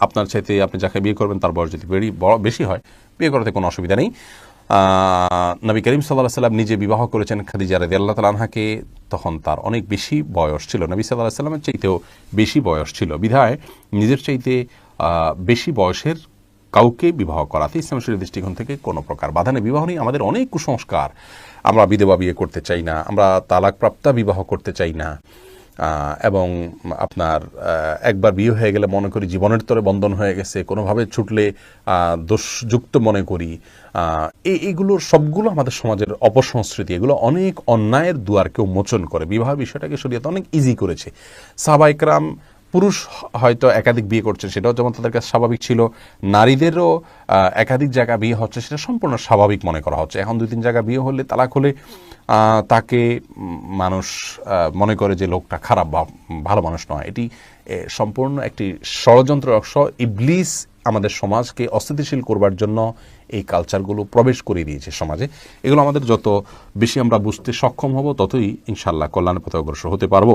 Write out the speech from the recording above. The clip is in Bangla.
আপনার চাইতে আপনি যাকে বিয়ে করবেন তার বয়স যদি বেশি হয়, বিয়ে করাতে কোনো অসুবিধা নেই। নবী করিম সাল্লাল্লাহু আলাইহি ওয়াসাল্লাম নিজে বিবাহ করেছেন খাদিজা রাদিয়াল্লাহু তাআলা আনহাকে, তখন তার অনেক বেশি বয়স ছিল, নবী সাল্লাল্লাহু আলাইহি ওয়াসাল্লামের চাইতেও বেশি বয়স ছিল, বিধায় নিজের চাইতে বেশি বয়সের কাউকে বিবাহ করাতে ইসলাম শরীয়তের দৃষ্টিকোণ থেকে কোনো প্রকার বাধা নেই। বিবাহ নিয়ে আমাদের অনেক কুসংস্কার, আমরা বিধবা বিয়ে করতে চাই না, আমরা তালাকপ্রাপ্তা বিবাহ করতে চাই না, এবং আপনার একবার বিয়ে হয়ে গেলে মনে করি জীবনের তরে বন্ধন হয়ে গেছে, কোনোভাবে ছুটলে দোষযুক্ত মনে করি। এইগুলোর সবগুলো আমাদের সমাজের অপসংস্কৃতি, এগুলো অনেক অন্যায়ের দুয়ারকে উন্মোচন করে। বিবাহ বিষয়টাকে শরীয়ত অনেক ইজি করেছে। সাহাবায়ে কেরাম পুরুষ হয়তো একাধিক বিয়ে করছে, সেটাও যেমন তাদের কাছে স্বাভাবিক ছিল, নারীদেরও একাধিক জায়গা বিয়ে হচ্ছে, সেটা সম্পূর্ণ স্বাভাবিক মনে করা হচ্ছে। এখন 2-3 জায়গা বিয়ে হলে, তালাক হলে তাকে মানুষ মনে করে যে লোকটা খারাপ বা ভালো মানুষ নয়। এটি সম্পূর্ণ একটি ষড়যন্ত্র অংশ। ইবলিস আমাদের সমাজকে অস্থিতিশীল করবার জন্য এই কালচারগুলো প্রবেশ করে দিয়েছে সমাজে। এগুলো আমাদের যত বেশি আমরা বুঝতে সক্ষম হব, ততই ইনশাআল্লাহ কল্যাণের পথে অগ্রসর হতে পারবো।